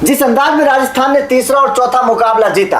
जिस अंदाज में राजस्थान ने तीसरा और चौथा मुकाबला जीता,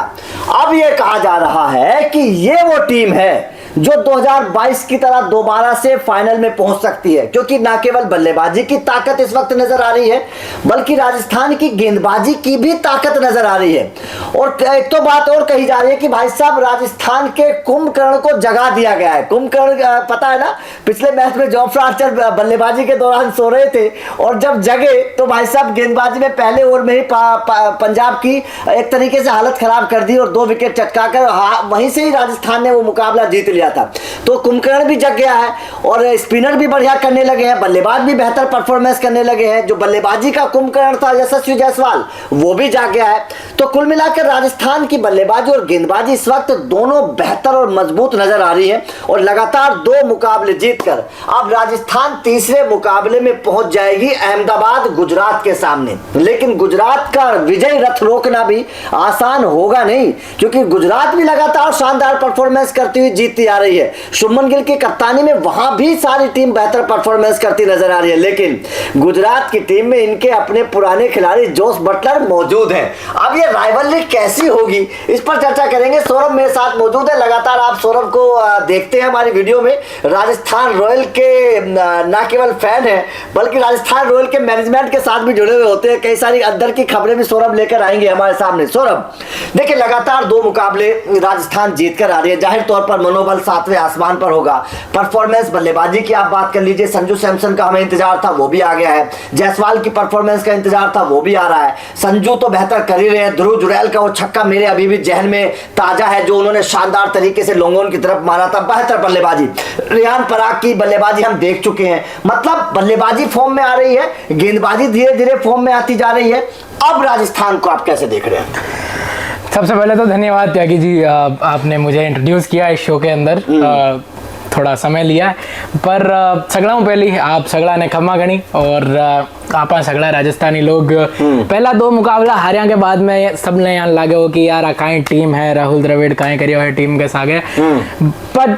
अब यह कहा जा रहा है कि ये वो टीम है जो 2022 की तरह दोबारा से फाइनल में पहुंच सकती है, क्योंकि ना केवल बल्लेबाजी की ताकत इस वक्त नजर आ रही है बल्कि राजस्थान की गेंदबाजी की भी ताकत नजर आ रही है। और एक तो बात और कही जा रही है कि भाई साहब राजस्थान के कुंभकर्ण को जगा दिया गया है। कुंभकर्ण पता है ना, पिछले मैच में जोफ्रा आर्चर बल्लेबाजी के दौरान सो रहे थे और जब जगे तो भाई साहब गेंदबाजी में पहले ओवर में ही पंजाब की एक तरीके से हालत खराब कर दी और 2 विकेट चटकाकर वहीं से ही राजस्थान ने वो मुकाबला जीत लिया था। तो कुंभकर्ण भी जग गया है और स्पिनर भी बढ़िया करने लगे हैं, बल्लेबाज भी बेहतर परफॉर्मेंस करने लगे हैं। जो बल्लेबाजी का कुंभकर्ण था यशस्वी जायसवाल, वो भी जाग गया है। तो कुल मिलाकर राजस्थान की बल्लेबाजी और गेंदबाजी इस वक्त दोनों बेहतर और मजबूत नजर आ रही है और लगातार 2 मुकाबले जीतकर अब राजस्थान तीसरे मुकाबले में पहुंच जाएगी अहमदाबाद गुजरात के सामने। लेकिन गुजरात का विजय रथ रोकना भी आसान होगा नहीं, क्योंकि गुजरात भी लगातार शानदार परफॉर्मेंस करती हुई जीतती आ रही है। शुभमन गिल की कप्तानी में वहां भी सारी टीम बेहतर परफॉर्मेंस करती नजर आ रही है, लेकिन गुजरात की टीम में इनके अपने पुराने खिलाड़ी जोस बटलर मौजूद हैं। अब ये राइवलरी कैसी होगी, इस पर चर्चा करेंगे। सौरभ मेरे साथ मौजूद है। लगातार आप सौरभ को देखते हैं हमारी वीडियो में। राजस्थान रॉयल के ना केवल फैन है बल्कि राजस्थान रॉयल के मैनेजमेंट के साथ भी जुड़े हुए होते हैं। कई सारी अंदर की खबरें भी सौरभ लेकर आएंगे हमारे सामने। सौरभ देखिए, लगातार 2 मुकाबले राजस्थान जीतकर आ रही है। जाहिर तौर पर मनोबल 7वें आसमान पर होगा। परफॉर्मेंस बल्लेबाजी की आप बात कर लीजिए, संजू सैमसन का हमें इंतजार था, वो भी आ गया है। जायसवाल की परफॉर्मेंस का इंतजार था, वो भी आ रहा है। संजू तो बेहतर कर ही रहे हैं। ध्रुव जुरैल का वो छक्का मेरे अभी भी जहन में ताजा है, जो उन्होंने शानदार तरीके से लोंगोन की तरफ मारा था। बेहतर बल्लेबाजी, रियान पराग की बल्लेबाजी हम देख चुके हैं। मतलब बल्लेबाजी फॉर्म में आ रही है, गेंदबाजी धीरे धीरे फॉर्म में आती जा रही है। अब राजस्थान को आप कैसे देख रहे हैं? सबसे पहले तो धन्यवाद त्यागी जी, आपने मुझे इंट्रोड्यूस किया इस शो के अंदर। थोड़ा समय लिया पर सगड़ा पहली आप सगड़ा ने खमा गणी और आप सगड़ा राजस्थानी लोग पहला 2 मुकाबला हारिया के बाद में सबने यहाँ लागे हो कि यार काई टीम है, राहुल द्रविड़ काई करियो है टीम के सागे। पर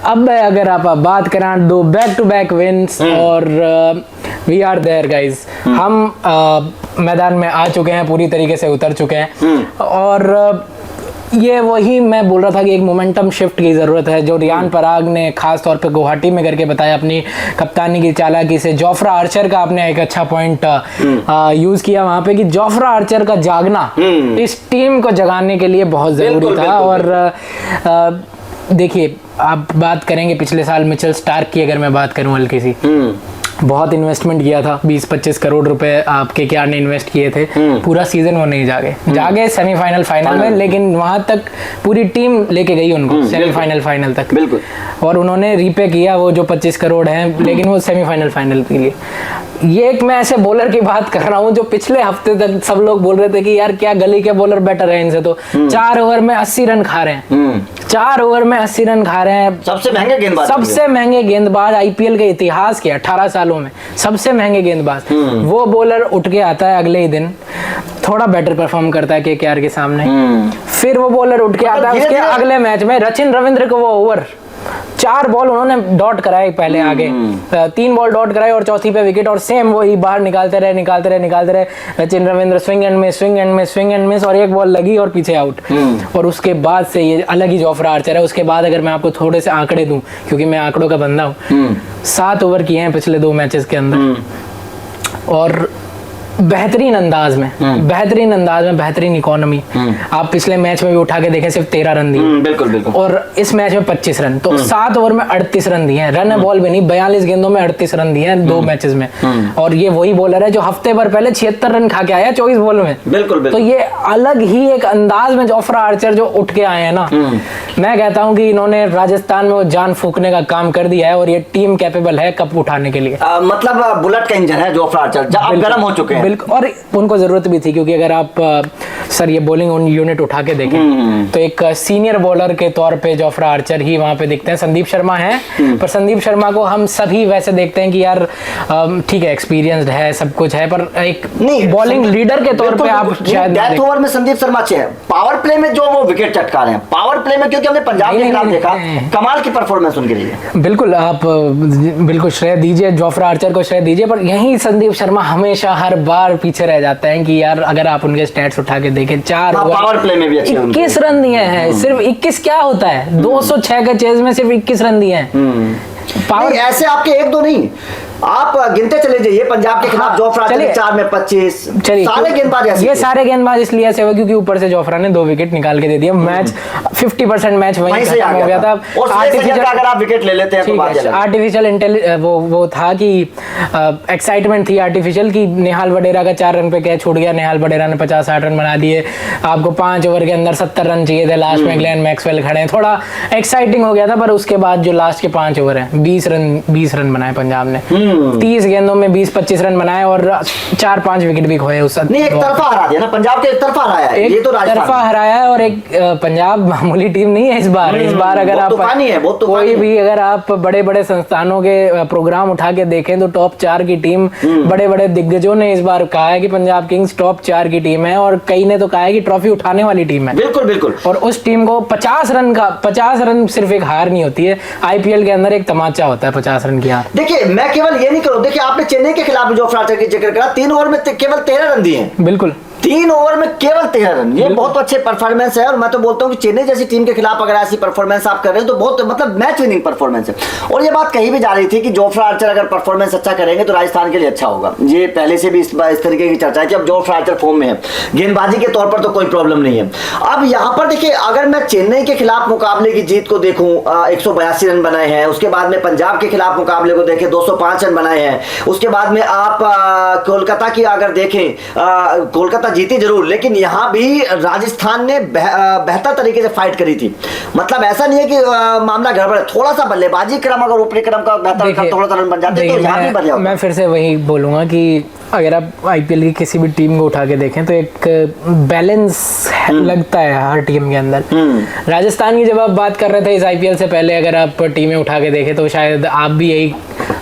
अब अगर आप बात करें 2 बैक टू बैक विन्स और वी आर देयर गाइज, हम मैदान में आ चुके हैं, पूरी तरीके से उतर चुके हैं। और ये वही मैं बोल रहा था कि एक मोमेंटम शिफ्ट की ज़रूरत है, जो रियान पराग ने खास तौर पे गुवाहाटी में करके बताया अपनी कप्तानी की चालाकी से। जोफ्रा आर्चर का आपने एक अच्छा पॉइंट यूज़ किया वहाँ पे कि जोफ्रा आर्चर का जागना इस टीम को जगाने के लिए बहुत ज़रूरी था। और देखिए, आप बात करेंगे पिछले साल मिचेल स्टार्क की, अगर मैं बात करूँ हल्की सी, बहुत इन्वेस्टमेंट किया था, 20-25 करोड़ रुपए आपके क्या ने इन्वेस्ट किए थे। पूरा सीजन वो नहीं जागे सेमीफाइनल फाइनल में, लेकिन वहां तक पूरी टीम लेके गई उनको सेमीफाइनल फाइनल तक। बिल्कुल। और उन्होंने रीपे किया वो जो 25 करोड़ हैं, लेकिन वो सेमीफाइनल फाइनल के लिए। ये एक मैं ऐसे बॉलर की बात कर रहा हूँ जो पिछले हफ्ते तक सब लोग बोल रहे थे कि यार क्या गली के बॉलर बेटर है इनसे। तो 4 ओवर में 80 रन खा रहे हैं, 4 ओवर में 80 रन खा रहे हैं। सबसे महंगे गेंदबाज आईपीएल के इतिहास के 18 सालों में सबसे महंगे गेंदबाज। वो बॉलर उठ के आता है अगले ही दिन, थोड़ा बेटर परफॉर्म करता है केकेआर के सामने, फिर वो बॉलर उठ के आता है उसके अगले मैच में रचिन रविंद्र को वो ओवर 4 बॉल उन्होंने डॉट कराए पहले आगे, 3 बॉल डॉट कराए और चौथी पे विकेट, और सेम वही बाहर निकालते रहे Rachin Ravindra swing and miss और 1 बॉल लगी और पीछे आउट। और उसके बाद से ये अलग ही जोफ्रा आर्चर है। उसके बाद अगर मैं आपको थोड़े से आंकड़े दूं, क्योंकि मैं आंकड़ों का बंदा हूं, 7 ओवर किए हैं पिछले 2 मैचेस के अंदर और बेहतरीन अंदाज में बेहतरीन इकोनॉमी। आप पिछले मैच में भी उठा के देखें, सिर्फ 13 रन दिए। बिल्कुल। और इस मैच में 25 रन, तो 7 ओवर में 38 रन दिए हैं। रन बॉल भी नहीं, 42 गेंदों में 38 रन दिए हैं 2 मैचेस में। और ये वही बॉलर है जो हफ्ते भर पहले 76 रन खा के आया 24 बॉल में। बिल्कुल। तो ये अलग ही एक अंदाज में जोफ्रा आर्चर जो उठ के आए हैं ना, मैं कहता हूँ कि इन्होंने राजस्थान में वो जान फूकने का काम कर दिया है और ये टीम कैपेबल है कप उठाने के लिए। मतलब बुलेट का इंजन है जोफ्रा आर्चर, गर्म हो चुके हैं। बिल्कुल, और उनको जरूरत भी थी, क्योंकि अगर आप सर ये बॉलिंग यूनिट उठा के देखें तो एक सीनियर बॉलर के तौर पे जोफ्रा आर्चर ही वहां पे दिखते हैं। संदीप शर्मा है, पर संदीप शर्मा को हम सभी वैसे देखते हैं कि यार ठीक है, एक्सपीरियंस्ड है, सब कुछ है, पर एक बॉलिंग लीडर के तौर पे आप शायद डेथ ओवर में संदीप शर्मा अच्छे हैं। पावर प्ले में जो वो विकेट चटका रहे हैं, पावर प्ले में, क्योंकि हमने पंजाब के खिलाफ देखा कमाल की परफॉर्मेंस उनके लिए। बिल्कुल, आप बिल्कुल श्रेय दीजिए, जोफ्रा आर्चर को श्रेय दीजिए, पर यही संदीप शर्मा हमेशा हर बार पीछे रह जाते हैं कि यार अगर आप उनके स्टैट्स उठा के देखें, 4 ओवर पावर प्ले में भी अच्छे 21 रन दिए हैं, सिर्फ 21 क्या होता है, 206 के चेज में सिर्फ 21 रन दिए हैं। पावर ऐसे आपके 1-2 नहीं, आप गिनते चले जाइए। पंजाब के खिलाफ जोफ्रा आर्चर 4 में 25, सारे गेंदबाज ऐसे, ये सारे गेंदबाज इसलिए ऐसे हुए क्योंकि ऊपर से जोफ्रा ने 2 विकेट निकाल के दे दिए। मैच 50% मैच वहीं से हो गया था। आर्टिफिशियल अगर आप विकेट ले लेते हैं तो बात अलग है। आर्टिफिशियल वो था कि एक्साइटमेंट थी आर्टिफिशियल की नेहाल वडेरा का 4 रन पे कैच छूट गया, नेहाल वडेरा ने 50-60 रन बना दिए, आपको 5 ओवर के अंदर 70 रन चाहिए थे, लास्ट में ग्लेन मैक्सवेल खड़े हैं, थोड़ा एक्साइटिंग हो गया था। पर उसके बाद जो लास्ट के 5 ओवर है, 20 रन बनाए पंजाब ने, 30 गेंदों में 20-25 रन बनाए और 4-5 विकेट भी खोए उस नहीं, एक तरफा हरा दिया ना पंजाब के, एक तरफा हराया है, ये तो तरफा हराया है। और एक पंजाब मामूली टीम नहीं है इस बार अगर आप कोई भी अगर आप बड़े बड़े संस्थानों के प्रोग्राम उठा के देखें तो टॉप 4 की टीम, बड़े बड़े दिग्गजों ने इस बार कहा है कि पंजाब किंग्स टॉप 4 की टीम है, और कई ने तो कहा है कि ट्रॉफी उठाने वाली टीम है। बिल्कुल बिल्कुल। और उस टीम को 50 रन सिर्फ एक हार नहीं होती है, आईपीएल के अंदर एक तमाचा होता है 50 रन की हार। देखिए मैं केवल ये नहीं करूं, देखिए आपने चेन्नई के खिलाफ जोफ्रा आर्चर की जिक्र करा, 3 ओवर में केवल 13 रन दिए हैं। बिल्कुल, 3 ओवर में केवल 13 रन, ये बहुत अच्छे परफॉर्मेंस है। और मैं तो बोलता हूं कि चेन्नई जैसी टीम के खिलाफ अगर ऐसी परफॉर्मेंस आप कर रहे हैं तो बहुत मतलब मैच विनिंग परफॉर्मेंस है। और ये बात कही भी जा रही थी कि जोफ्रा आर्चर अगर परफॉर्मेंस अच्छा करेंगे तो राजस्थान के लिए अच्छा होगा। ये पहले से भी इस तरीके की चर्चा है कि अब जोफ्रा आर्चर फॉर्म में है, गेंदबाजी के तौर पर तो कोई प्रॉब्लम नहीं है। अब यहाँ पर देखिए, अगर मैं चेन्नई के खिलाफ मुकाबले की जीत को देखूं, 182 रन बनाए हैं, उसके बाद में पंजाब के खिलाफ मुकाबले को देखें 205 रन बनाए हैं, उसके बाद में आप कोलकाता की अगर देखें, कोलकाता जीती जरूर, लेकिन यहाँ भी राजस्थान ने बेहतर तरीके से फाइट करी थी। मतलब ऐसा नहीं है कि मामला गड़बड़ है, थोड़ा सा बल्लेबाजी क्रम अगर ऊपरी क्रम का बेहतर थोड़ा सा रन बन जाते तो यहाँ भी बढ़िया होगा। मैं फिर से वही बोलूंगा कि अगर आप आईपीएल की किसी भी टीम को उठा के देखें तो एक बैलेंस लगता है हर टीम के अंदर। राजस्थान की जब आप बात कर रहे थे इस आईपीएल से पहले, अगर आप टीमें उठा के देखें तो शायद आप भी यही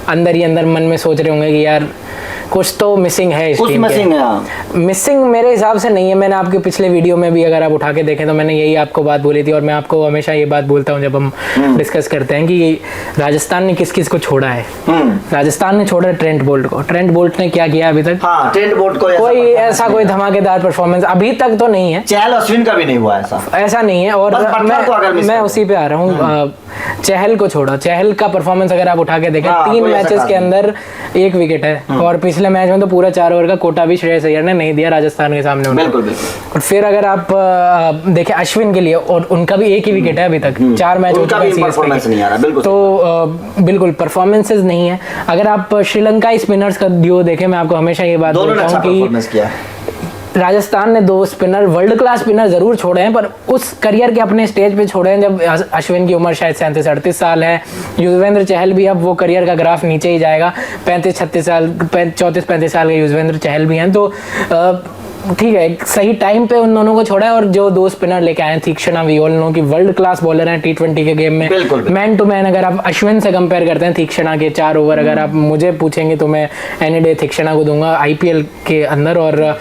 अंदर ही अंदर मन में सोच रहे होंगे कि यार कुछ तो मिसिंग है इस टीम के। मिसिंग मेरे हिसाब से नहीं है। मैंने आपके पिछले वीडियो में भी अगर आप उठा के देखें तो मैंने यही आपको बात बोली थी, और मैं आपको हमेशा ये बात बोलता हूँ जब हम डिस्कस करते हैं कि राजस्थान ने किस किस को छोड़ा है। राजस्थान ने छोड़ा ट्रेंट बोल्ट को। ट्रेंट बोल्ट ने क्या किया अभी तक? हाँ, ट्रेंट बोल्ट को कोई ऐसा कोई धमाकेदार परफॉर्मेंस अभी तक तो नहीं है। चहल अश्विन का भी नहीं हुआ ऐसा नहीं है। और मैं उसी पे आ रहा हूँ, चहल को छोड़ा, चहल का परफॉर्मेंस अगर आप उठा के देखें 3 मैचेस के अंदर 1 विकेट है, और पिछले मैच में तो पूरा 4 ओवर का कोटा भी श्रेयस अय्यर ने नहीं दिया राजस्थान के सामने। बिल्कुल। और फिर अगर आप देखें अश्विन के लिए, और उनका भी 1 ही विकेट है अभी तक, 4 मैच हो चुके हैं, तो बिल्कुल परफॉर्मेंसेस नहीं है। अगर आप श्रीलंकाई स्पिनर्स का ड्यू देखें, मैं आपको हमेशा ये बात बोलता हूँ कि राजस्थान ने 2 स्पिनर, वर्ल्ड क्लास स्पिनर जरूर छोड़े हैं, पर उस करियर के अपने स्टेज पे छोड़े हैं जब अश्विन की उम्र शायद 37-38 साल है। युजवेंद्र चहल भी, अब वो करियर का ग्राफ नीचे ही जाएगा, 35-36 साल, 34-35 साल के युजवेंद्र चहल भी हैं। तो ठीक है, सही टाइम पे उन दोनों को छोड़ा है। और जो 2 स्पिनर लेके आए हैं, तीक्षणा, वी ऑल नो कि वर्ल्ड क्लास बॉलर हैं T20 के गेम में। मैन टू मैन अगर आप अश्विन से कंपेयर करते हैं, तीक्षणा के 4 ओवर अगर आप मुझे पूछेंगे तो मैं एनी डे तीक्षणा को दूंगा आईपीएल के अंदर। और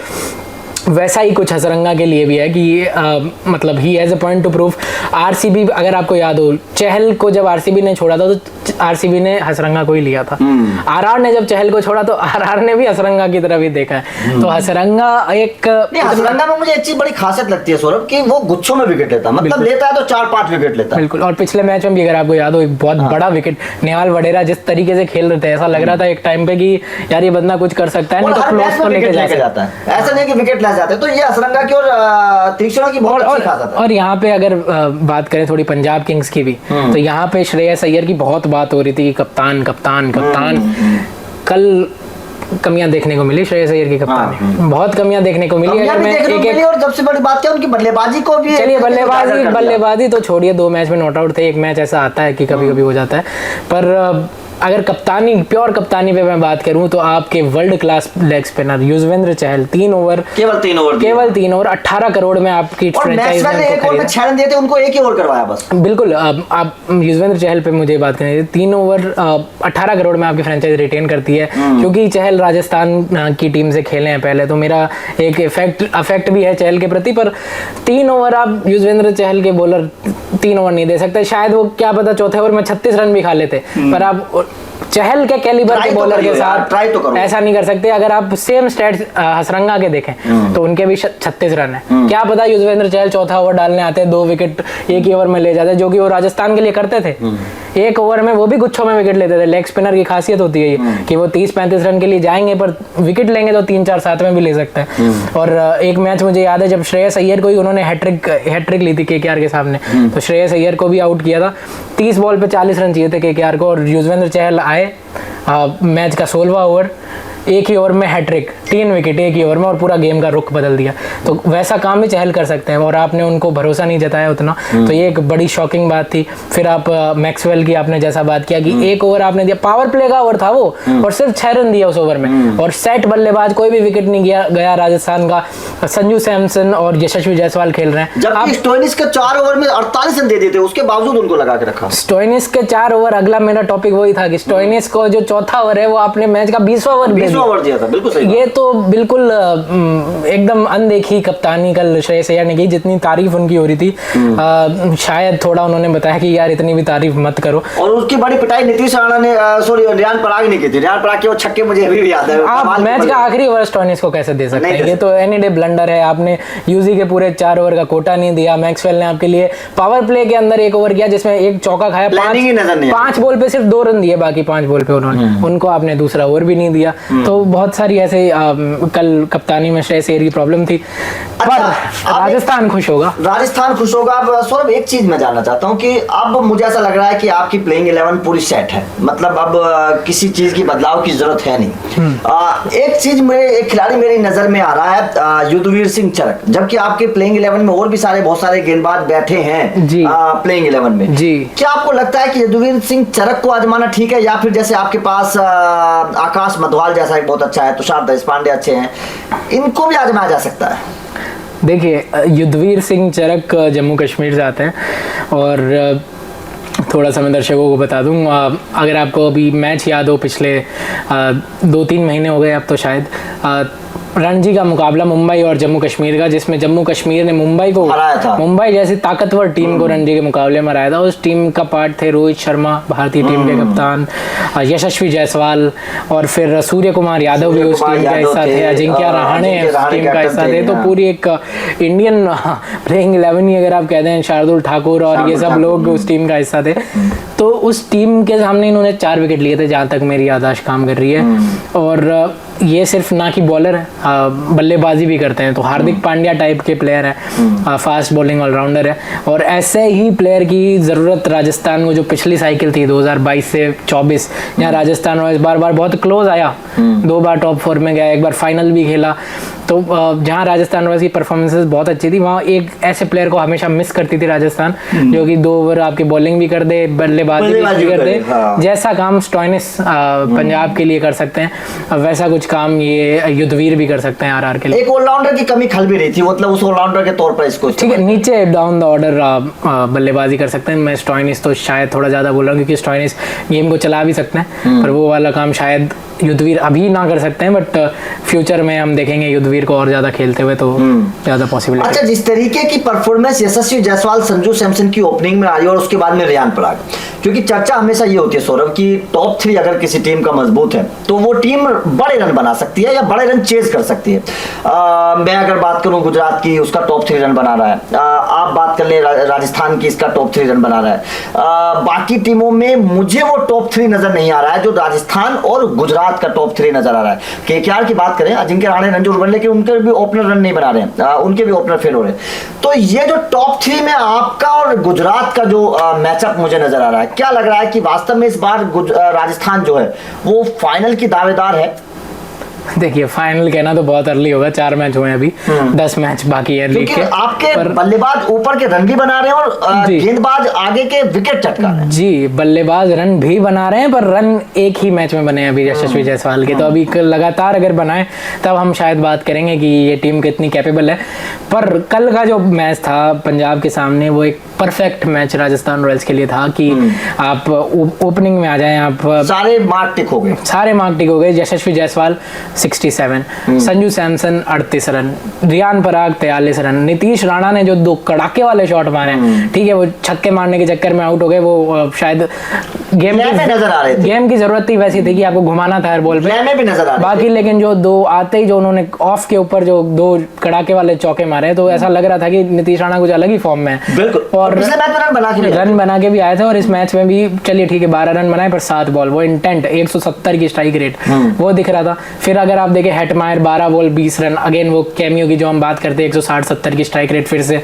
वैसा ही कुछ हसरंगा के लिए भी है कि मतलब he has a point two prove. RCB, अगर आपको याद हो, चहल को जब आरसीबी ने छोड़ा था तो आरसीबी ने हसरंगा को ही लिया था। आरआर ने जब चहल को छोड़ा तो आरआर ने भी हसरंगा की तरफ ही देखा है। तो हसरंगा हसरंगा में मुझे एक चीज बड़ी खासियत लगती है सौरभ, कि वो गुच्छों में विकेट लेता, मतलब लेता है तो 4-5 विकेट लेता है। बिल्कुल। और पिछले मैच में भी अगर आपको याद हो, एक बहुत बड़ा विकेट नेहाल वडेरा जिस तरीके से खेल रहे थे, ऐसा लग रहा था एक टाइम पे कि यार ये बंदा कुछ कर सकता है, नहीं तो क्लोज तो लेके जाता है। ऐसा नहीं कि विकेट ले जाते। तो ये हसरंगा की और तीक्षणा की बहुत अच्छी खासियत है। और यहाँ पे अगर बात करें थोड़ी पंजाब किंग्स की भी, तो यहाँ पे श्रेयस अय्यर की बहुत बात हो रही थी कि कप्तान कप्तान कप्तान। कल कमियां देखने को मिली श्रेयस अय्यर की कप्तानी में, बहुत कमियां देखने को मिली। अगर मैं एक और सबसे बड़ी बात क्या, उनकी बल्लेबाजी को भी, चलिए बल्लेबाजी तो छोड़िए, 2 मैच में नॉट आउट थे, 1 मैच ऐसा आता है कि कभी कभी हो जाता है, पर अगर कप्तानी, प्योर कप्तानी पे मैं बात करूं तो आपके world class leg spinner Yuzvendra Chahal 3 over, केवल 3 ओवर 18 करोड़ में आपकी फ्रेंचाइज ने एक ओवर में 6 रन दिए थे, उनको एक ही ओवर करवाया बस। बिल्कुल, आप युजवेंद्र चहल पे मुझे बात करें, 3 ओवर 18 करोड़ में आपकी फ्रेंचाइज रिटेन करती है, क्योंकि चहल राजस्थान की टीम से खेले हैं पहले, तो मेरा एक अफेक्ट भी है चहल के प्रति। पर 3 ओवर आप युजवेंद्र चहल के बॉलर 3 ओवर नहीं दे सकते, शायद वो क्या पता चौथे ओवर में 36 रन भी खा लेते, पर आप चहल के कैलिबर के बॉलर के साथ ट्राई तो करो, ऐसा नहीं कर सकते। अगर आप सेम स्टैट्स हसरंगा के देखें तो उनके भी 36 रन है, क्या पता युजवेंद्र चहल चौथा ओवर डालने आते हैं, 2 विकेट एक ही ओवर में ले जाते, जो कि वो राजस्थान के लिए करते थे। एक ओवर में वो भी गुच्छों में विकेट लेते थे। लेग स्पिनर की खासियत होती है ये कि वो 30-35 रन के लिए जाएंगे, पर विकेट लेंगे तो 3-4-7 में भी ले सकते हैं। और एक मैच मुझे याद है जब श्रेयस अय्यर को ही उन्होंने हैट्रिक ली थी केकेआर के सामने, तो श्रेयस अय्यर को भी आउट किया था। 30 बॉल पे 40 रन चाहिए थे केकेआर को, और युजवेंद्र चहल आए मैच का 16वां ओवर, एक ही ओवर में हैट्रिक, 3 विकेट एक ही ओवर में, और पूरा गेम का रुख बदल दिया। तो वैसा काम भी चहल कर सकते हैं, और आपने उनको भरोसा नहीं जताया उतना, तो ये एक बड़ी शॉकिंग बात थी। फिर आप मैक्सवेल की आपने जैसा बात किया कि एक ओवर आपने दिया, पावर प्ले का ओवर था वो, और सिर्फ 6 रन दिया उस ओवर में, और सेट बल्लेबाज कोई भी विकेट नहीं गया राजस्थान का। संजू सैमसन और यशस्वी जायसवाल खेल रहे हैं, जबकि स्टोइनिस के 4 ओवर में 48 रन दे दिए थे, उसके बावजूद उनको लगा के रखा। स्टोइनिस के 4 ओवर, अगला मेरा टॉपिक वही था कि स्टोइनिस को जो चौथा ओवर है वो आपने मैच का 20वां ओवर दिया था। बिल्कुल सही, ये तो बिल्कुल एकदम अनदेखी कप्तानी कल श्रेयस अय्यर ने की, जितनी तारीफ उनकी हो रही थी। शायद थोड़ा उन्होंने बताया कि यार इतनी भी तारीफ मत करो, और उसकी बड़ी पिटाई नीतीश राणा ने रियान पराग ने की थी। रियान पराग के वो छक्के मुझे अभी भी याद है। आप मैच का आखिरी ओवर स्टोइनिस को कैसे दे सकते हैं? ये तो एनी डे ब्लंडर है। आपने यूजी के पूरे 4 ओवर का कोटा नहीं दिया। मैक्सवेल ने आपके लिए पावर प्ले के अंदर 1 ओवर किया जिसमें एक चौका खाया, 5 बॉल पे सिर्फ 2 रन दिए, बाकी 5 बॉल पे उन्होंने, उनको आपने दूसरा ओवर भी नहीं दिया। तो बहुत सारी ऐसे कल कप्तानी में श्रेयस अय्यर की प्रॉब्लम थी। पर राजस्थान खुश होगा, राजस्थान खुश होगा। अब सौरभ एक चीज मैं जानना चाहता हूँ कि अब मुझे ऐसा लग रहा है कि आपकी प्लेइंग 11 पूरी सेट है, मतलब अब किसी चीज की बदलाव की जरूरत है नहीं। एक चीज एक खिलाड़ी मेरी नजर में आ रहा है, युद्धवीर सिंह चरक, जबकि आपके प्लेइंग 11 में और भी बहुत सारे गेंदबाज बैठे हैं प्लेइंग 11 में जी। क्या आपको लगता है कि युद्धवीर सिंह चरक को आजमाना ठीक है, या फिर जैसे आपके पास आकाश मधवाल जैसा एक बहुत अच्छा है, तुषार देशपांडे अच्छे हैं, इनको भी आजमाया जा सकता है? देखिए, युद्धवीर सिंह चरक जम्मू कश्मीर से आते हैं, और थोड़ा सा मैं दर्शकों को बता दूं, अगर आपको अभी मैच याद हो, पिछले 2-3 महीने हो गए अब तो शायद, रणजी का मुकाबला मुंबई और जम्मू कश्मीर का, जिसमें जम्मू कश्मीर ने मुंबई जैसी ताकतवर टीम को रणजी के मुकाबले में हराया था। उस टीम का पार्ट थे रोहित शर्मा, भारतीय टीम के कप्तान, यशस्वी जायसवाल, और फिर सूर्य कुमार यादव भी उस टीम का हिस्सा थे, अजिंक्य रहाणे उस टीम का हिस्सा थे। तो पूरी एक इंडियन प्लेइंग 11 ही अगर आप कहते हैं, शार्दुल ठाकुर और ये सब लोग उस टीम का हिस्सा थे। तो उस टीम के सामने इन्होंने 4 विकेट लिए थे, जहाँ तक मेरी याददाश्त काम कर रही है। और ये सिर्फ ना कि बॉलर है, बल्लेबाजी भी करते हैं। तो हार्दिक पांड्या टाइप के प्लेयर है, फास्ट बॉलिंग ऑलराउंडर है, और ऐसे ही प्लेयर की ज़रूरत राजस्थान को, जो पिछली साइकिल थी 2022 से 24, जहाँ राजस्थान रॉयल्स बार बार बहुत क्लोज आया, 2 बार टॉप 4 में गया, 1 बार फाइनल भी खेला। तो जहाँ राजस्थान रॉयल्स की परफॉर्मेंसेस बहुत अच्छी थी, वहाँ एक ऐसे प्लेयर को हमेशा मिस करती थी राजस्थान, जो कि 2 ओवर आपकी बॉलिंग भी कर दे, बल्लेबाजी भी कर दे। जैसा काम स्टोइनिस पंजाब के लिए कर सकते हैं, वैसा कुछ काम ये युद्धवीर भी कर सकते हैं आरआर के लिए। एक ऑलराउंडर की कमी खल भी रही थी, मतलब उस ऑलराउंडर के तौर पर इसको ठीक है, नीचे डाउन द ऑर्डर बल्लेबाजी कर सकते हैं। मैं स्टोइनिस तो शायद थोड़ा ज्यादा बोल रहा हूँ, क्योंकि स्टोइनिस गेम को चला भी सकते हैं, पर वो वाला काम शायद युद्धवीर अभी ना कर सकते हैं, बट फ्यूचर में हम देखेंगे युद्धवीर को और ज्यादा खेलते हुए, तो ज्यादा पॉसिबल। अच्छा, जिस तरीके की परफॉर्मेंस यशस्वी जायसवाल, संजू सैमसन की ओपनिंग में आ रही है, और उसके बाद में रियान पराग, क्योंकि चर्चा हमेशा ये होती है सौरभ की टॉप 3 अगर किसी टीम का मजबूत है तो वो टीम बड़े रन बना सकती है या बड़े रन चेज कर सकती है। मैं अगर बात करूं गुजरात की, उसका टॉप 3 रन बना रहा है, आप बात कर ले राजस्थान की, इसका टॉप 3 रन बना रहा है। बाकी टीमों में मुझे वो टॉप 3 नजर नहीं आ रहा है जो राजस्थान और गुजरात का टॉप 3 नजर आ रहा है। केकेआर की बात करें, अजिंक्य रहाणे रन बन, लेकिन उनके भी ओपनर रन नहीं बना रहे हैं, उनके भी ओपनर फेल हो रहे हैं। तो ये जो टॉप 3 में आपका और गुजरात का जो मैचअप मुझे नजर आ रहा है, क्या लग रहा है कि वास्तव में इस बार राजस्थान जो है वो फाइनल की दावेदार है? देखिए फाइनल कहना तो बहुत अर्ली होगा, 4 मैच हुए हैं अभी, 10 मैच बाकी है लीग क्योंकि के। आपके बल्लेबाज ऊपर के रन भी बना रहे हैं और जी। गेंदबाज आगे के विकेट चटका रहे हैं। जी, बल्लेबाज रन भी बना रहे हैं, पर रन एक ही मैच में बने हैं अभी यशस्वी जायसवाल के। तो अभी लगातार अगर बनाए तब हम शायद बात करेंगे कि ये टीम कितनी कैपेबल है। पर कल का जो मैच था पंजाब के सामने, वो एक परफेक्ट मैच राजस्थान रॉयल्स के लिए था कि आप ओपनिंग में आ जाएं, आप सारे मार्क टिक हो गए, सारे मार्क टिक हो गए। यशस्वी जायसवाल 67, संजू सैमसन 38 रन, रियान पराग 43 रन, नीतीश राणा ने जो 2 कड़ाके वाले शॉट मारे हैं, ठीक है, वो छक्के मारने के चक्कर में आउट हो गए। वो शायद गेम नजर आ रहे थे, गेम की जरूरत ही वैसी थी कि आपको घुमाना था हर बॉल पे, में भी नजर आ रहे बाकी। लेकिन जो 2 आते ही जो उन्होंने ऑफ के ऊपर जो 2 कड़ाके वाले चौके मारे, तो ऐसा लग रहा था कि नीतीश राणा कुछ अलग ही फॉर्म में है। बिल्कुल। और पिछले मैच में रन बना के भी आए थे, और इस मैच में भी चलिए ठीक है 12 रन बनाए, पर 7 बॉल, वो इंटेंट 170 की स्ट्राइक रेट वो दिख रहा था। फिर अगर आप देखें हेटमायर 12 बॉल 20 रन, अगेन वो कैमियो की जो हम बात करते हैं 160-70 की स्ट्राइक रेट फिर से।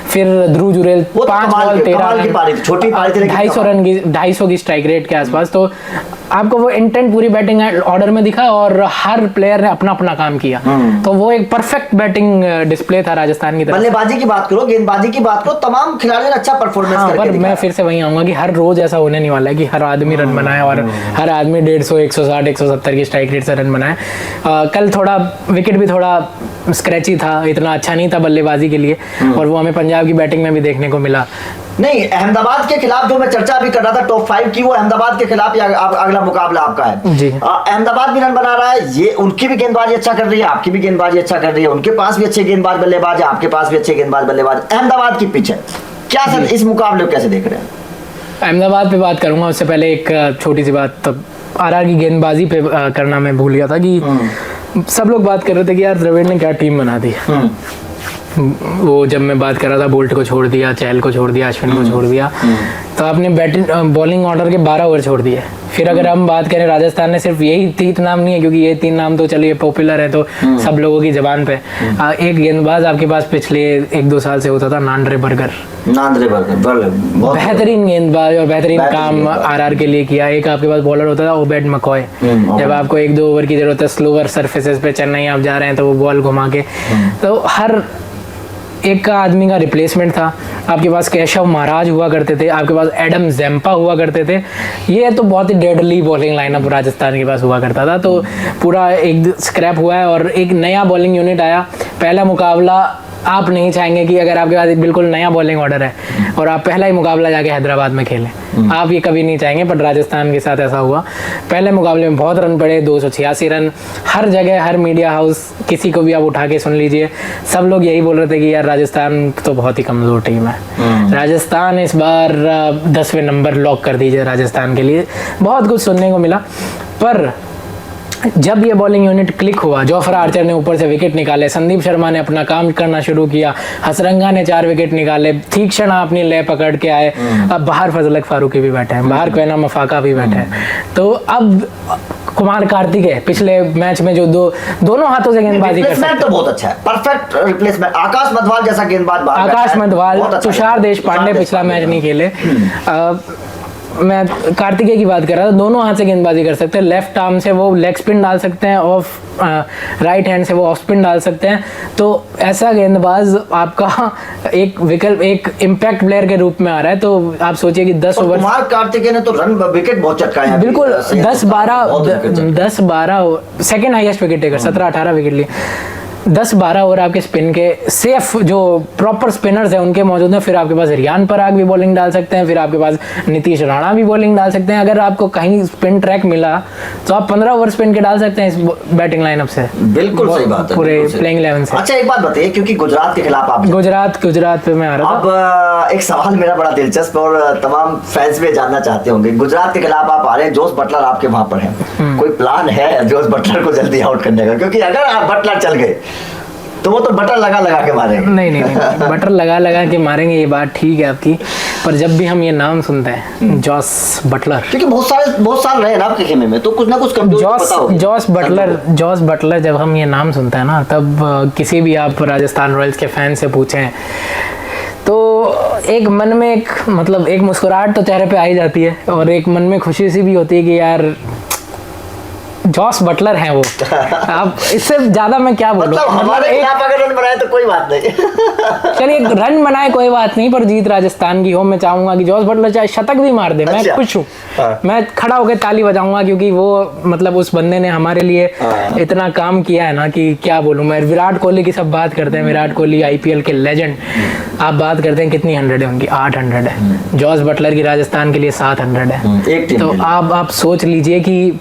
फिर ध्रुव जुरेल 5 बॉल 13 रन, छोटी 250 रन की 250 की स्ट्राइक रेट के आसपास। तो आपको वो इंटेंट पूरी बैटिंग ऑर्डर में दिखा, और हर प्लेयर ने अपना अपना काम किया। तो वो एक परफेक्ट बैटिंग डिस्प्ले था राजस्थान की तरफ। बल्लेबाजी की बात करो, गेंदबाजी की बात करो, तमाम खिलाड़ियों ने अच्छा परफॉर्मेंस करके पर दिखाया। मैं फिर से वहीं आऊंगा कि हर रोज ऐसा होने नहीं वाला है कि हर आदमी रन बनाए और हर आदमी 150, 160, 170 की स्ट्राइक रेट से रन बनाए। कल थोड़ा विकेट भी थोड़ा स्क्रैची था, इतना अच्छा नहीं था बल्लेबाजी के लिए, और वो हमें पंजाब की बैटिंग में भी देखने को मिला। नहीं, अहमदाबाद के खिलाफ जो मैं चर्चा भी कर रहा था टॉप 5 की, वो अहमदाबाद के खिलाफ ही अगला मुकाबला आपका है। जी। अहमदाबाद भी रन बना रहा है, ये उनकी भी गेंदबाजी अच्छा कर रही है, आपकी भी गेंदबाजी अच्छा कर रही है, उनके पास भी अच्छे गेंदबाज बल्लेबाज है, आपके पास भी अच्छे गेंदबाज बल्लेबाज। अहमदाबाद की पिच है क्या सर, इस मुकाबले को कैसे देख रहे हैं? अहमदाबाद पे बात करूंगा, उससे पहले एक छोटी सी बात, तब आरआर की गेंदबाजी पे करना मैं भूल गया था कि सब लोग बात कर रहे थे कि यार द्रविड़ ने क्या टीम बना दी। वो जब मैं बात कर रहा था बोल्ट को छोड़ दिया, चहल को छोड़ दिया, अश्विन को छोड़ दिया, तो आपने बैटिंग बॉलिंग ऑर्डर के 12 ओवर छोड़ दिए। फिर अगर हम बात करें राजस्थान ने सिर्फ यही 3 नाम नहीं है, क्योंकि ये 3 नाम तो चलिए पॉपुलर है तो सब लोगों की जबान पे। एक गेंदबाज आपके पास पिछले 1-2 साल से होता था, नांद्रे बर्गर, बेहतरीन गेंदबाज और बेहतरीन काम आरआर के लिए किया। एक आपके पास बॉलर होता था ओबेड मकॉय, जब आपको 1-2 ओवर की जरूरत है, स्लोअर सरफेसेस पे चेन्नई आप जा रहे हैं, तो वो बॉल घुमा के, तो हर एक का आदमी का रिप्लेसमेंट था। आपके पास केशव महाराज हुआ करते थे, आपके पास एडम ज़ेम्पा हुआ करते थे। ये तो बहुत ही डेडली बॉलिंग लाइनअप राजस्थान के पास हुआ करता था। तो पूरा एक स्क्रैप हुआ है और एक नया बॉलिंग यूनिट आया। पहला मुकाबला आप नहीं चाहेंगे कि अगर आपके पास एक बिल्कुल नया बॉलिंग ऑर्डर है और आप पहला ही मुकाबला जाके हैदराबाद में खेलें, आप ये कभी नहीं चाहेंगे, पर राजस्थान के साथ ऐसा हुआ। पहले मुकाबले में बहुत रन पड़े, 286 रन। हर जगह, हर मीडिया हाउस, किसी को भी आप उठा के सुन लीजिए, सब लोग यही बोल रहे थे कि यार राजस्थान तो बहुत ही कमज़ोर टीम है। राजस्थान इस बार 10वें नंबर लॉक कर दीजिए राजस्थान के लिए। बहुत कुछ सुनने को मिला, पर जब ये बॉलिंग यूनिट क्लिक हुआ, जोफ्रा आर्चर ने ऊपर से विकेट निकाले, संदीप शर्मा ने अपना काम करना शुरू किया, हसरंगा ने 4 विकेट निकाले, तीक्ष्णा अपनी लय पकड़ के आए, अब बाहर फजलक फारूकी भी बैठे हैं, बाहर क्वेना मफाका भी बैठे हैं। तो अब कुमार कार्तिकेय पिछले मैच में जो दोनों हाथों से गेंदबाजी कर सकते हैं, तो बहुत अच्छा है, परफेक्ट रिप्लेसमेंट। आकाश मधवाल जैसा गेंदबाज, आकाश मधवाल, तुषार देशपांडे पिछला मैच नहीं खेले। मैं कार्तिकेय की बात कर रहा था, दोनों हाथ से गेंदबाजी कर सकते हैं। लेफ्ट आर्म से वो लेग स्पिन डाल सकते हैं, ऑफ राइट हैंड से वो ऑफ स्पिन डाल सकते हैं। तो ऐसा गेंदबाज आपका एक विकल्प, एक इम्पैक्ट प्लेयर के रूप में आ रहा है। तो आप सोचिए कि 10 ओवर, कुमार कार्तिकेय ने तो रन विकेट बहुत चटकाए हैं, बिल्कुल 10-12 second highest wicket taker, 17-18 wicket लिए। 10-12 ओवर आपके स्पिन के सेफ जो प्रॉपर स्पिनर्स हैं उनके मौजूद हैं। फिर आपके पास रियान पराग भी बॉलिंग डाल सकते हैं, फिर आपके पास नीतीश राणा भी बॉलिंग डाल सकते हैं। अगर आपको कहीं स्पिन ट्रैक मिला तो आप 15 ओवर स्पिन के डाल सकते हैं इस बैटिंग लाइनअप से। बिल्कुल सही बात है, पूरे प्लेइंग 11 से। अच्छा एक बात बताइए, क्योंकि गुजरात के खिलाफ आप, गुजरात पे मैं आ रहा था। अब एक सवाल मेरा बड़ा दिलचस्प और तमाम फैंस भी जानना चाहते होंगे, गुजरात के खिलाफ आप आ रहे हैं, जोस बटलर आपके वहां पर है, कोई प्लान है जोस बटलर को जल्दी आउट करने का? क्योंकि अगर आप बटलर चल गए तो वो तो बटर लगा के मारेंगे। नहीं बटर लगा के मारेंगे, ये बात ठीक है आपकी, पर जब भी हम ये नाम सुनते हैं जोस बटलर, क्योंकि बहुत साल रहे ना आपके खेमे में, तो कुछ ना कुछ कमजोरी पता होगी। जोस बटलर जब हम ये नाम सुनते हैं ना, तब किसी भी आप राजस्थान रॉयल्स के फैन से पूछें तो एक मन में एक मुस्कुराहट तो चेहरे पे आ ही जाती है, और एक मन में खुशी सी भी होती है कि यार जॉस बटलर हैं वो। अब इससे ज्यादा मैं क्या बोलूं। मतलब हमारे खिलाफ अगर रन बनाए तो कोई बात नहीं। चलिए रन बनाए कोई बात नहीं, पर जीत राजस्थान की हो। मैं चाहूंगा कि जॉस बटलर चाहे शतक भी मार दे, मैं अच्छा। खुश हूँ। हाँ। मैं खड़ा होकर ताली बजाऊंगा, क्योंकि वो मतलब उस बंदे ने हमारे लिए इतना काम किया है ना कि क्या बोलूं मैं। विराट कोहली की सब बात करते हैं, विराट कोहली आईपीएल के लेजेंड। आप बात करते हैं कितनी 100 है उनकी, 800 है। जॉस बटलर की राजस्थान के लिए 700 है। एक टीम तो के लिए। आप सोच लीजिए कि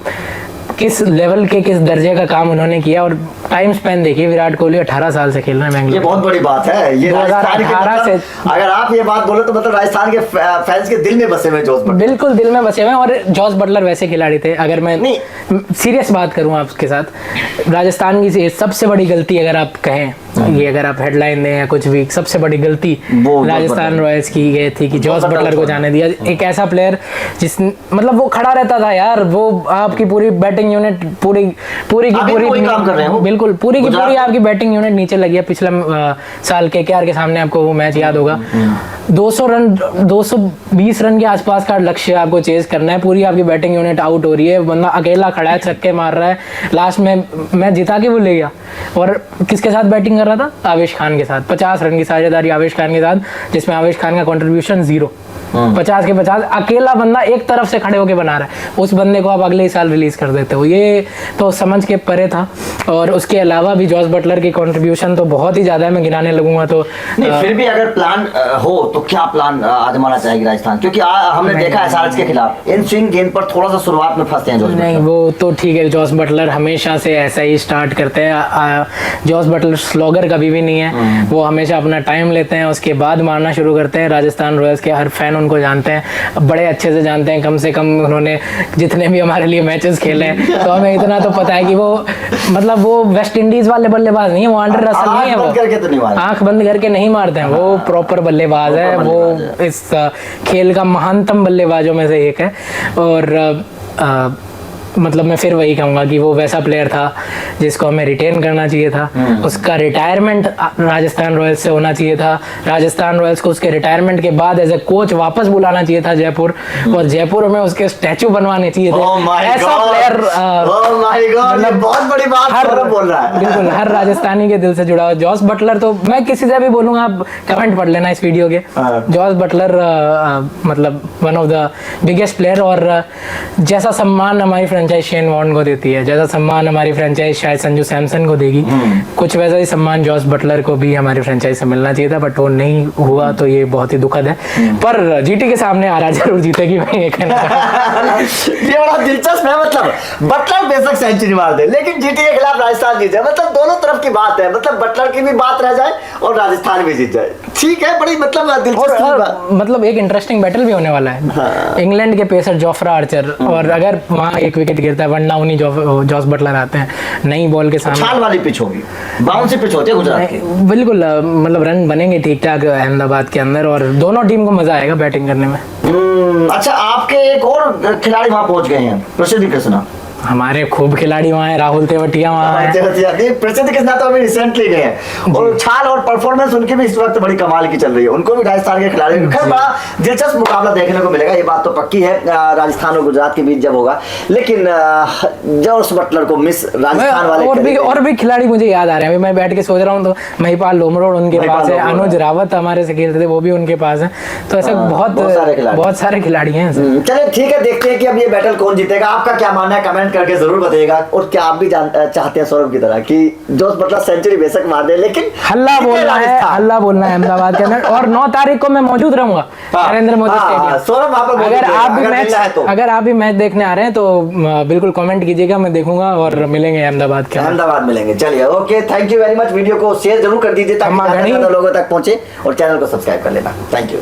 किस लेवल के, किस दर्जे का काम उन्होंने किया। और टाइम स्पेन देखिए, विराट कोहली 18 साल से खेल रहे हैं ये बैंगलोर। बहुत बड़ी बात है। ये राजस्थान के 2018 मतलब, से अगर आप ये बात बोले तो मतलब राजस्थान के फैंस के दिल में बसे हुए जॉस बटलर। बिल्कुल दिल में बसे हुए हैं। और जॉस बटलर वैसे खिलाड़ी थे, अगर मैं सीरियस बात करूं आपके साथ, राजस्थान की सबसे बड़ी गलती अगर आप कहें, ये अगर आप हेडलाइन दें या कुछ भी, सबसे बड़ी गलती राजस्थान रॉयल्स की ये थी कि जॉस बटलर को जाने दिया। एक ऐसा प्लेयर जिस मतलब वो खड़ा रहता था यार, वो आपकी पूरी बैटिंग यूनिट पूरी काम कर रहे हैं वो। बिल्कुल पूरी की पूरी आपकी बैटिंग यूनिट नीचे लगी है। पिछले साल केकेआर के सामने आपको वो मैच याद होगा, 200 रन 220 रन के आसपास का लक्ष्य आपको चेज करना है, पूरी आपकी बैटिंग यूनिट आउट हो रही है, बंदा अकेला खड़ा है, छक्के मार रहा है, लास्ट में मैच जिता के वो ले गया। और किसके साथ बैटिंग कर रहा था? आवेश खान के साथ। 50 रन की साझेदारी आवेश खान के साथ, जिसमें आवेश खान का कंट्रीब्यूशन 0। 50 के 50 अकेला बंदा एक तरफ से खड़े होके बना रहा है। उस बंदे को आप अगले ही साल रिलीज कर देते हो, ये तो समझ के परे था। और उसके अलावा भी जॉस बटलर की कंट्रीब्यूशन तो बहुत ही ज्यादा है, मैं गिनाने लगूंगा तो नहीं। फिर भी अगर प्लान हो तो क्या प्लान आजमाना चाहेगी राजस्थान? क्योंकि हमने देखा है एसआरएच के खिलाफ इन स्विंग गेंद पर थोड़ा सा शुरुआत में फंसते हैं जॉस नहीं, बटलर। वो तो ठीक है, जॉस बटलर हमेशा से ऐसा ही स्टार्ट करते हैं। जॉस बटलर स्लॉगर कभी भी नहीं है, वो हमेशा अपना टाइम लेते हैं, उसके बाद मारना शुरू करते हैं। राजस्थान रॉयल्स के हर फैन उनको जानते हैं, बड़े अच्छे से जानते हैं। कम से कम उन्होंने जितने भी हमारे लिए मैचेस खेले हैं, तो हमें इतना तो पता है कि वो मतलब वो वेस्ट इंडीज वाले बल्लेबाज नहीं है, वो आंड्रे रसल नहीं है, वो आंख बंद करके नहीं मारते हैं, वो प्रॉपर बल्लेबाज है। वो इस खेल का महानतम बल्लेबाजों में से एक है। और मतलब मैं फिर वही कहूँगा कि वो वैसा प्लेयर था जिसको हमें रिटेन करना चाहिए था। उसका रिटायरमेंट राजस्थान रॉयल्स से होना चाहिए था। राजस्थान रॉयल्स को उसके रिटायरमेंट के बाद एज ए कोच वापस बुलाना चाहिए था जयपुर, और जयपुर में उसके स्टैचू बनवाने चाहिए थे। ऐसा प्लेयर मतलब बहुत बड़ी बात बोल रहा है। बिल्कुल हर राजस्थानी के दिल से जुड़ा हुआ जॉस बटलर। तो मैं किसी से भी बोलूंगा, आप कमेंट पढ़ लेना इस वीडियो के। जॉस बटलर मतलब one of the biggest player. और जैसा सम्मान हमारी फ्रेंचाइज शेन वॉर्न को देती है, जैसा सम्मान हमारी फ्रेंचाइज शायद संजू सैमसन को देगी, कुछ वैसा ही सम्मान जॉस बटलर को भी हमारी फ्रेंचाइज से मिलना चाहिए था, बट वो नहीं हुआ, तो ये बहुत ही दुखद है। पर जीटी के सामने आरआर जरूर जीतेगी, मैं ये कहना ये बड़ा दिलचस्प है। मतलब बटलर बेशक सेंचुरी मार दे, लेकिन जीटी के खिलाफ राजस्थान जीत जाए, मतलब दोनों तरफ की बात है। मतलब बटलर की भी बात रह जाए और राजस्थान भी जीत जाए, ठीक है। बड़ी मतलब दिलचस्प, मतलब एक इंटरेस्टिंग बैटल भी होने वाला है। इंग्लैंड के पेसर जोफ्रा आर्चर, और अगर वहाँ एक विकेट गिरता है, वरना उन्हीं जॉस बटलर आते हैं नई बॉल के सामने। छाल वाली पिच होगी, बाउंसी पिच होती है गुजरात की। बिल्कुल मतलब रन बनेंगे ठीक ठाक अहमदाबाद के अंदर, और दोनों टीम को मजा आएगा बैटिंग करने में। अच्छा, आपके एक और खिलाड़ी वहां पहुंच गए हैं, प्रसिद्ध कृष्णा। हमारे खूब खिलाड़ी वहाँ हैं, राहुल तेवतिया वहाँ हैं। प्रसिद्ध कृष्णा तो अभी रिसेंटली गए हैं, और छाल और परफॉर्मेंस उनकी भी इस वक्त बड़ी कमाल की चल रही है। उनको भी राजस्थान के खिलाड़ी बड़ा दिलचस्प मुकाबला देखने को मिलेगा, ये बात तो पक्की है राजस्थान और गुजरात के बीच जब होगा। लेकिन जॉस बटलर को मिस राजस्थान वाले और भी खिलाड़ी मुझे याद आ रहे हैं। अभी मैं बैठ के सोच रहा हूँ तो महिपाल लोमरोड उनके पास है, अनुज रावत हमारे से खेलते थे, वो भी उनके पास है। तो ऐसे बहुत सारे खिलाड़ी हैं। चलिए ठीक है, देखते हैं कि अब ये बैटल कौन जीतेगा। आपका क्या मानना है कमेंट करके जरूर बताइएगा। और क्या आप भी चाहते हैं सौरभ की तरह कि जॉस बटलर सेंचुरी बेशक मार दे, लेकिन हल्ला बोलना है अहमदाबाद के अंदर। और 9 तारीख को मैं मौजूद रहूंगा नरेंद्र मोदी स्टेडियम। सौरभ अगर आप भी मैच देखने आ रहे हैं तो बिल्कुल कमेंट कीजिएगा, मैं देखूंगा, और मिलेंगे अहमदाबाद मिलेंगे। चलिए okay, thank you very much. Video को शेयर जरूर कर दीजिए ताकि ज्यादा लोगों तक पहुंचे, और चैनल को सब्सक्राइब कर लेना। Thank you.